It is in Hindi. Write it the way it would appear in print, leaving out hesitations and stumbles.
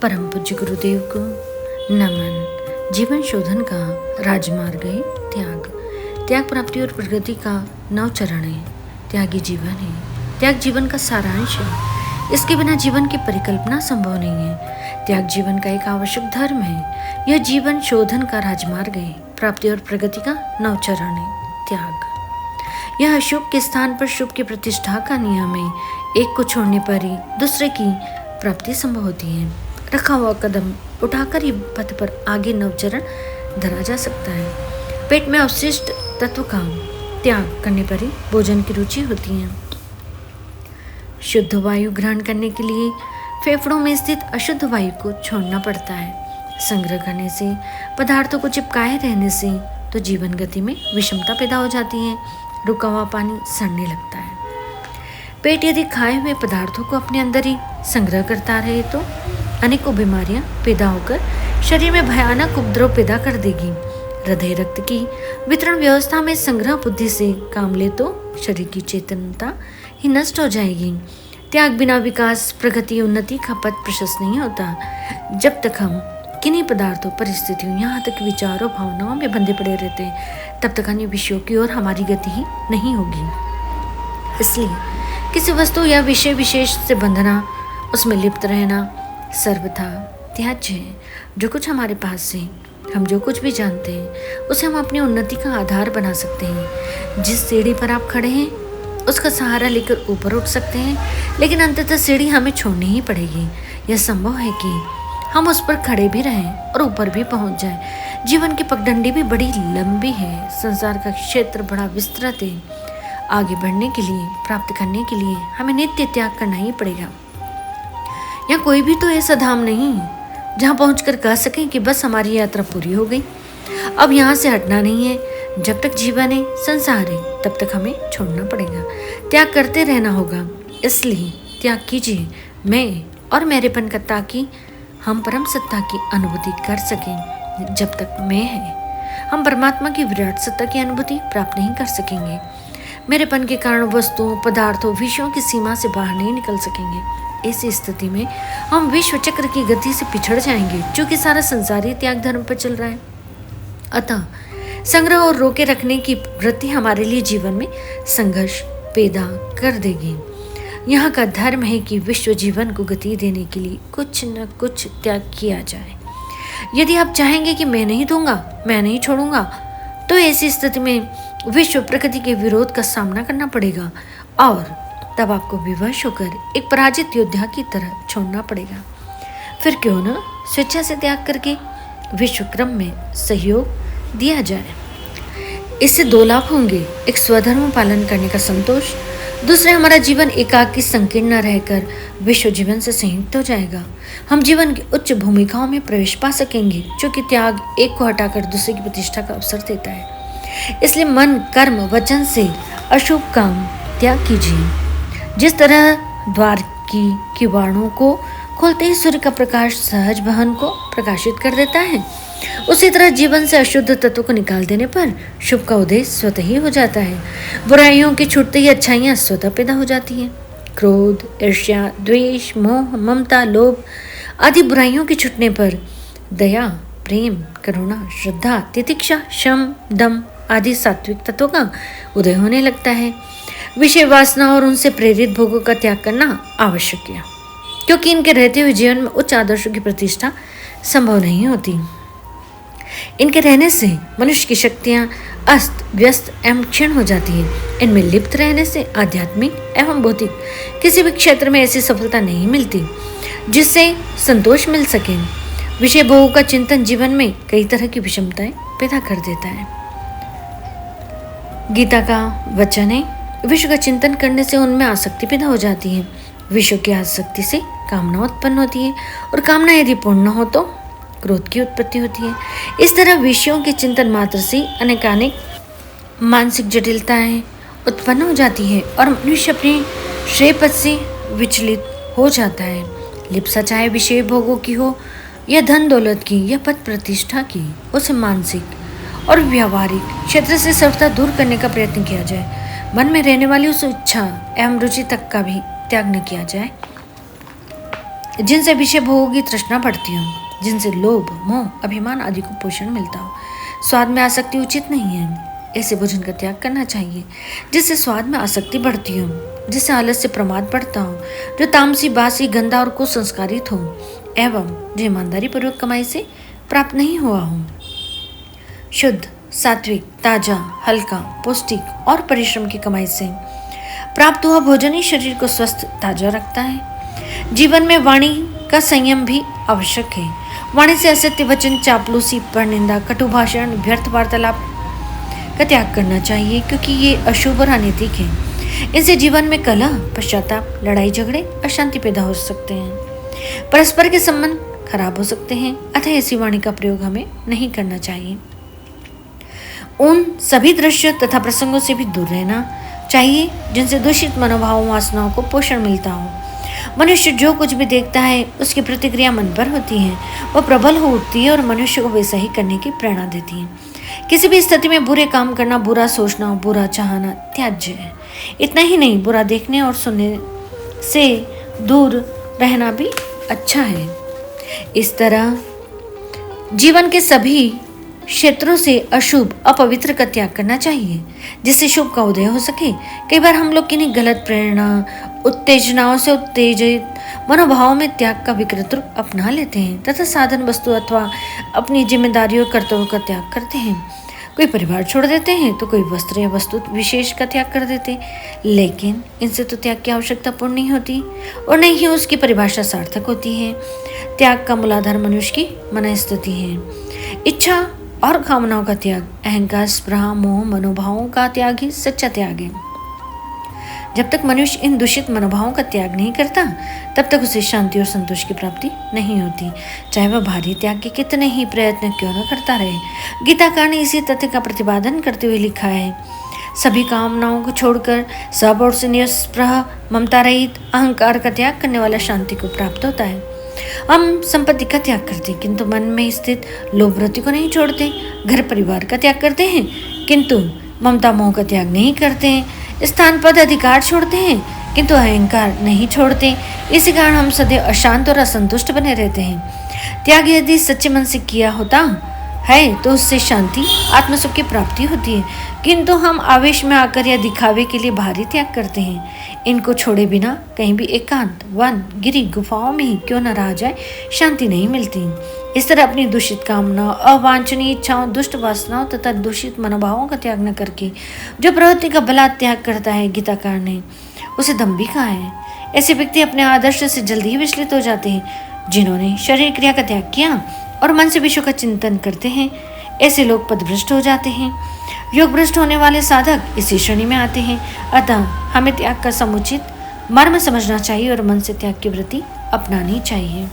परम पूज्य गुरुदेव को नमन। जीवन शोधन का राजमार्ग है त्याग प्राप्ति और प्रगति का नव चरण है। त्यागी जीवन है, त्याग जीवन का सारांश है। इसके बिना जीवन की परिकल्पना संभव नहीं है। त्याग जीवन का एक आवश्यक धर्म है। यह जीवन शोधन का राजमार्ग है। प्राप्ति और प्रगति का नव चरण है त्याग। यह अशुभ के स्थान पर शुभ की प्रतिष्ठा का नियम है। एक को छोड़ने पर ही दूसरे की प्राप्ति संभव होती है। रखा हुआ कदम उठाकर ही पथ पर आगे नवचरण धरा जा सकता है। पेट में अवशिष्ट तत्व का त्याग करने पर ही भोजन की रुचि होती है। शुद्ध वायु ग्रहण करने के लिए फेफड़ों में स्थित अशुद्ध वायु को छोड़ना पड़ता है। संग्रह करने से, पदार्थों को चिपकाए रहने से तो जीवन गति में विषमता पैदा हो जाती है। रुका हुआ पानी सड़ने लगता है। पेट यदि खाए हुए पदार्थों को अपने अंदर ही संग्रह करता रहे तो अनेकों बीमारियां पैदा होकर शरीर में भयानक उपद्रव पैदा कर देगी। हृदय रक्त की वितरण व्यवस्था में संग्रह बुद्धि से काम ले तो शरीर की चेतनता ही नष्ट हो जाएगी। त्याग बिना विकास, प्रगति, उन्नति का पथ प्रशस्त नहीं होता। जब तक हम किन्हीं पदार्थों, परिस्थितियों, यहाँ तक विचारों, भावनाओं में बंधे पड़े रहते हैं, तब तक अन्य विषयों की ओर हमारी गति ही नहीं होगी। इसलिए किसी वस्तु या विषय विशेष से बंधना, उसमें लिप्त रहना सर्वथा त्याज्य है। जो कुछ हमारे पास है, हम जो कुछ भी जानते हैं, उसे हम अपनी उन्नति का आधार बना सकते हैं। जिस सीढ़ी पर आप खड़े हैं उसका सहारा लेकर ऊपर उठ सकते हैं, लेकिन अंततः सीढ़ी हमें छोड़नी ही पड़ेगी। यह संभव है कि हम उस पर खड़े भी रहें और ऊपर भी पहुंच जाएं। जीवन की पगडंडी भी बड़ी लंबी है। संसार का क्षेत्र बड़ा विस्तृत है। आगे बढ़ने के लिए, प्राप्त करने के लिए हमें नित्य त्याग करना ही पड़ेगा। यहाँ कोई भी तो ऐसा धाम नहीं जहाँ पहुँचकर कह सकें कि बस हमारी यात्रा पूरी हो गई, अब यहाँ से हटना नहीं है। जब तक जीवन है, संसार है, तब तक हमें छोड़ना पड़ेगा। त्याग करते रहना होगा। इसलिए त्याग कीजिए मैं और मेरेपन का, ताकि हम परम सत्ता की अनुभूति कर सकें। जब तक मैं है, हम परमात्मा की विराट सत्ता की अनुभूति प्राप्त नहीं कर सकेंगे। मेरेपन के कारण वस्तुओं, पदार्थों, विषयों की सीमा से बाहर नहीं निकल सकेंगे। ऐसी स्थिति में हम विश्व चक्र की गति से पिछड़ जाएंगे, क्योंकि सारा संसार ही त्याग धर्म पर चल रहा है। अतः संग्रह और रोके रखने की वृत्ति हमारे लिए जीवन में संघर्ष पैदा कर देगी। यहाँ का धर्म है कि विश्व जीवन को गति देने के लिए कुछ न कुछ त्याग किया जाए। यदि आप चाहेंगे कि मैं नहीं दूंगा, मैं नहीं छोड़ूंगा, तो ऐसी स्थिति में विश्व प्रकृति के विरोध का सामना करना पड़ेगा और तब आपको विवश होकर एक पराजित योद्धा की तरह छोड़ना पड़ेगा। फिर क्यों न स्वेच्छा से त्याग करके विश्व क्रम में सहयोग दिया जाए। इससे दो लाभ होंगे। एक, स्वधर्म पालन करने का संतोष। दूसरे, हमारा जीवन एकाकी संकीर्ण न रहकर विश्व जीवन से संयुक्त हो जाएगा। हम जीवन की उच्च भूमिकाओं में प्रवेश पा सकेंगे, क्योंकि त्याग एक को हटाकर दूसरे की प्रतिष्ठा का अवसर देता है। इसलिए मन, कर्म, वचन से अशुभ काम त्याग कीजिए। जिस तरह द्वार की किवाड़ों को खोलते ही सूर्य का प्रकाश सहज भवन को प्रकाशित कर देता है, उसी तरह जीवन से अशुद्ध तत्व को निकाल देने पर शुभ का उदय स्वतः ही हो जाता है। बुराइयों के छूटते ही अच्छाइयाँ स्वतः पैदा हो जाती हैं। क्रोध, ईर्ष्या, द्वेष, मोह, ममता, लोभ आदि बुराइयों के छूटने पर दया, प्रेम, करुणा, श्रद्धा, तितिक्षा, शम, दम आदि सात्विक तत्वों का उदय होने लगता है। विषय वासना और उनसे प्रेरित भोगों का त्याग करना आवश्यक है, क्योंकि इनके रहते हुए जीवन में उच्च आदर्शों की प्रतिष्ठा संभव नहीं होती। इनके रहने से मनुष्य की शक्तियाँ अस्त व्यस्त एवं क्षीण हो जाती हैं। इनमें लिप्त रहने से आध्यात्मिक एवं भौतिक किसी भी क्षेत्र में ऐसी सफलता नहीं मिलती जिससे संतोष मिल सके। विषय भोगों का चिंतन जीवन में कई तरह की विषमताएं पैदा कर देता है। गीता का वचन है, विश्व का चिंतन करने से उनमें आसक्ति पैदा हो जाती है। विश्व की आसक्ति से कामना उत्पन्न होती है और कामना यदि पूर्ण न हो तो क्रोध की उत्पत्ति होती है। इस तरह विषयों के चिंतन मात्र से अनेकानेक मानसिक जटिलताएं उत्पन्न हो जाती है और मनुष्य अपने श्रेय पथ से विचलित हो जाता है। लिप्सा चाहे विषय भोगों की हो या धन दौलत की या पद प्रतिष्ठा की, उसे मानसिक और व्यावहारिक क्षेत्र से सर्वथा दूर करने का प्रयत्न किया जाए। मन में रहने वाली उस इच्छा एवं रुचि तक का भी त्याग न किया जाए जिनसे विषय भोगों की तृष्णा बढ़ती हो, जिनसे लोभ, मोह, अभिमान आदि को पोषण मिलता हो। स्वाद में आसक्ति उचित नहीं है। ऐसे भोजन का त्याग करना चाहिए जिससे स्वाद में आसक्ति बढ़ती हो, जिससे आलस्य प्रमाद बढ़ता हो, जो तामसी, बासी, गंदा और कुसंस्कारित हो, एवं जो ईमानदारी पूर्वक कमाई से प्राप्त नहीं हुआ हो। शुद्ध, सात्विक, ताजा, हल्का, पौष्टिक और परिश्रम की कमाई से प्राप्त हुआ भोजन ही शरीर को स्वस्थ ताजा रखता है। जीवन में वाणी का संयम भी आवश्यक है। वाणी से असत्य वचन, चापलूसी, परनिंदा, कटु भाषण, व्यर्थ वार्तालाप का त्याग करना चाहिए, क्योंकि ये अशुभ और अनैतिक है। इनसे जीवन में कलह, पश्चाताप, लड़ाई झगड़े, अशांति पैदा हो सकते हैं। परस्पर के संबंध खराब हो सकते हैं। अतः ऐसी वाणी का प्रयोग हमें नहीं करना चाहिए। उन सभी दृश्यों तथा प्रसंगों से भी दूर रहना चाहिए जिनसे दूषित मनोभावों, वासनाओं को पोषण मिलता हो। मनुष्य जो कुछ भी देखता है उसकी प्रतिक्रिया मन पर होती है, वह प्रबल हो उठती है और मनुष्य को वैसा ही करने की प्रेरणा देती है। किसी भी स्थिति में बुरे काम करना, बुरा सोचना, बुरा चाहना त्याज्य है। इतना ही नहीं, बुरा देखने और सुनने से दूर रहना भी अच्छा है। इस तरह जीवन के सभी क्षेत्रों से अशुभ, अपवित्र का त्याग करना चाहिए जिससे शुभ का उदय हो सके। कई बार हम लोग किन्हीं गलत प्रेरणा, उत्तेजनाओं से उत्तेजित मनोभाव में त्याग का विकृत रूप अपना लेते हैं तथा साधन, वस्तु अथवा अपनी जिम्मेदारियों और कर्तव्यों का त्याग करते हैं। कोई परिवार छोड़ देते हैं तो कोई वस्त्र या वस्तु विशेष का त्याग कर देते, लेकिन इनसे तो त्याग की आवश्यकता पूर्ण नहीं होती और नहीं ही उसकी परिभाषा सार्थक होती है। त्याग का मूलाधार मनुष्य की मनस्थिति है। इच्छा और कामनाओं का त्याग, अहंकार, स्पृहा, मोह, मनोभावों का त्याग ही सच्चा त्याग है। जब तक मनुष्य इन दूषित मनोभावों का त्याग नहीं करता तब तक उसे शांति और संतोष की प्राप्ति नहीं होती, चाहे वह भारी त्याग के कितने ही प्रयत्न क्यों न करता रहे। गीताकार ने इसी तथ्य का प्रतिपादन करते हुए लिखा है, सभी कामनाओं को छोड़कर सब और से निस्पृह, ममता रहित, अहंकार का त्याग करने वाला शांति को प्राप्त होता है। हम संपत्ति का त्याग करते हैं किंतु मन में स्थित लोभ वृत्ति को नहीं छोड़ते। घर परिवार का त्याग करते हैं किंतु ममता मोह का त्याग नहीं करते हैं। स्थान, पद, अधिकार छोड़ते हैं किंतु अहंकार नहीं छोड़ते। इसी कारण हम सदैव अशांत और असंतुष्ट बने रहते हैं। त्याग यदि सच्चे मन से किया होता है तो उससे शांति, आत्मसुख की प्राप्ति होती है, किंतु हम आवेश में आकर या दिखावे के लिए भारी त्याग करते हैं। इनको छोड़े बिना कहीं भी एकांत, वन, गिरी, गुफाओं में ही क्यों न रहा जाए, शांति नहीं मिलती। इस तरह अपनी दूषित कामनाओं, अवांछनीय इच्छाओं, दुष्ट वासनाओं तथा दूषित मनोभावों का त्याग न करके जो प्रवृत्ति का बलात् त्याग करता है, गीताकार ने उसे दम्भी कहा है। ऐसे व्यक्ति अपने आदर्श से जल्दी ही विचलित हो जाते हैं। जिन्होंने शरीर क्रिया का त्याग किया और मन से विषयों का चिंतन करते हैं, ऐसे लोग पदभ्रष्ट हो जाते हैं। योग भ्रष्ट होने वाले साधक इसी श्रेणी में आते हैं। अतः हमें त्याग का समुचित मर्म समझना चाहिए और मन से त्याग की वृत्ति अपनानी चाहिए।